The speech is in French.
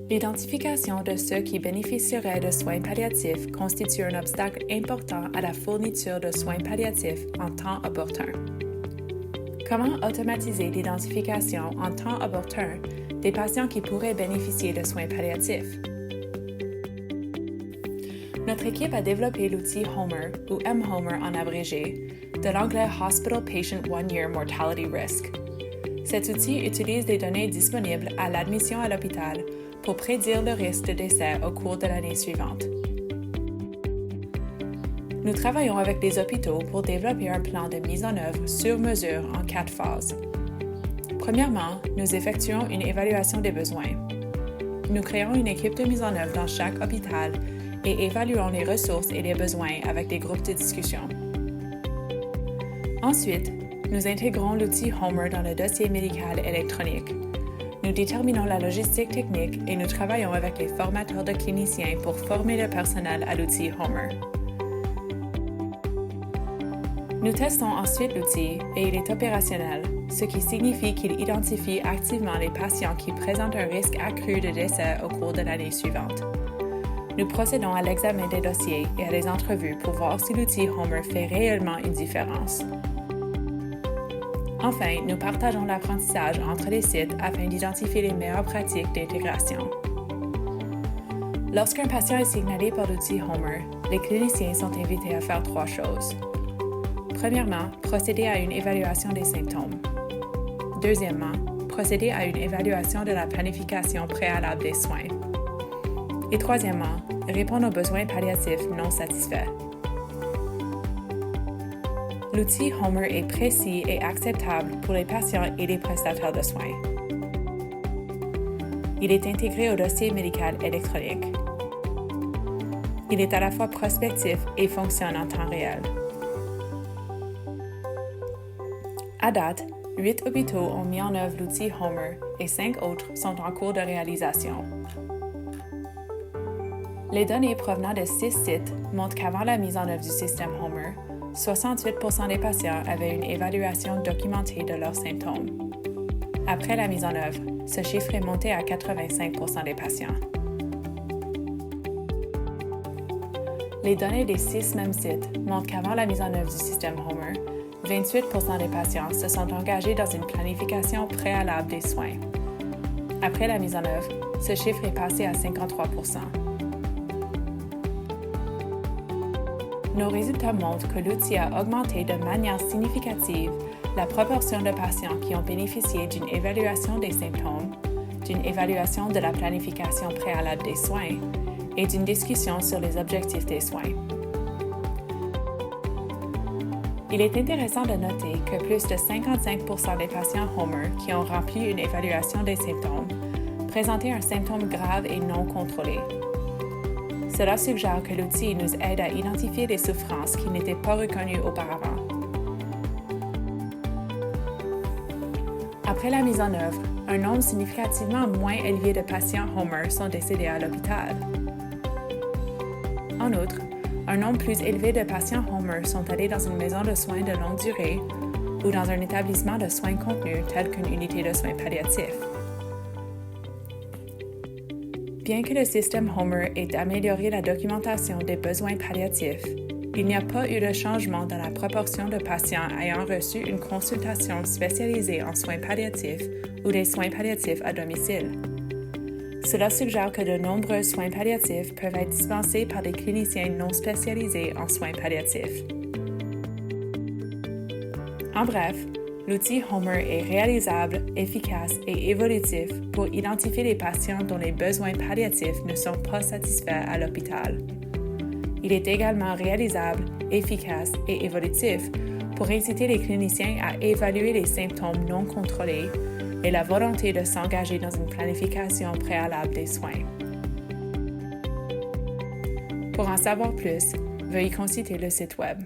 L'identification de ceux qui bénéficieraient de soins palliatifs constitue un obstacle important à la fourniture de soins palliatifs en temps opportun. Comment automatiser l'identification en temps opportun des patients qui pourraient bénéficier de soins palliatifs? Notre équipe a développé l'outil HOMR, ou mHOMR en abrégé, de l'anglais Hospital Patient One Year Mortality Risk. Cet outil utilise des données disponibles à l'admission à l'hôpital pour prédire le risque de décès au cours de l'année suivante. Nous travaillons avec les hôpitaux pour développer un plan de mise en œuvre sur mesure en 4 phases. Premièrement, nous effectuons une évaluation des besoins. Nous créons une équipe de mise en œuvre dans chaque hôpital et évaluons les ressources et les besoins avec des groupes de discussion. Ensuite, nous intégrons l'outil HOMR dans le dossier médical électronique. Nous déterminons la logistique technique et nous travaillons avec les formateurs de cliniciens pour former le personnel à l'outil HOMR. Nous testons ensuite l'outil et il est opérationnel, ce qui signifie qu'il identifie activement les patients qui présentent un risque accru de décès au cours de l'année suivante. Nous procédons à l'examen des dossiers et à des entrevues pour voir si l'outil HOMR fait réellement une différence. Enfin, nous partageons l'apprentissage entre les sites afin d'identifier les meilleures pratiques d'intégration. Lorsqu'un patient est signalé par l'outil HOMR, les cliniciens sont invités à faire 3 choses. Premièrement, procéder à une évaluation des symptômes. Deuxièmement, procéder à une évaluation de la planification préalable des soins. Et troisièmement, répondre aux besoins palliatifs non satisfaits. L'outil HOMR est précis et acceptable pour les patients et les prestataires de soins. Il est intégré au dossier médical électronique. Il est à la fois prospectif et fonctionne en temps réel. À date, 8 hôpitaux ont mis en œuvre l'outil HOMR et 5 autres sont en cours de réalisation. Les données provenant de 6 sites montrent qu'avant la mise en œuvre du système HOMR, 68% des patients avaient une évaluation documentée de leurs symptômes. Après la mise en œuvre, ce chiffre est monté à 85% des patients. Les données des 6 mêmes sites montrent qu'avant la mise en œuvre du système HOMR, 28% des patients se sont engagés dans une planification préalable des soins. Après la mise en œuvre, ce chiffre est passé à 53%. Nos résultats montrent que l'outil a augmenté de manière significative la proportion de patients qui ont bénéficié d'une évaluation des symptômes, d'une évaluation de la planification préalable des soins et d'une discussion sur les objectifs des soins. Il est intéressant de noter que plus de 55% des patients HOMR qui ont rempli une évaluation des symptômes présentaient un symptôme grave et non contrôlé. Cela suggère que l'outil nous aide à identifier des souffrances qui n'étaient pas reconnues auparavant. Après la mise en œuvre, un nombre significativement moins élevé de patients HOMR sont décédés à l'hôpital. En outre, un nombre plus élevé de patients HOMR sont allés dans une maison de soins de longue durée ou dans un établissement de soins contenus tel qu'une unité de soins palliatifs. Bien que le système HOMR ait amélioré la documentation des besoins palliatifs, il n'y a pas eu de changement dans la proportion de patients ayant reçu une consultation spécialisée en soins palliatifs ou des soins palliatifs à domicile. Cela suggère que de nombreux soins palliatifs peuvent être dispensés par des cliniciens non spécialisés en soins palliatifs. En bref, l'outil HOMR est réalisable, efficace et évolutif pour identifier les patients dont les besoins palliatifs ne sont pas satisfaits à l'hôpital. Il est également réalisable, efficace et évolutif pour inciter les cliniciens à évaluer les symptômes non contrôlés et la volonté de s'engager dans une planification préalable des soins. Pour en savoir plus, veuillez consulter le site Web.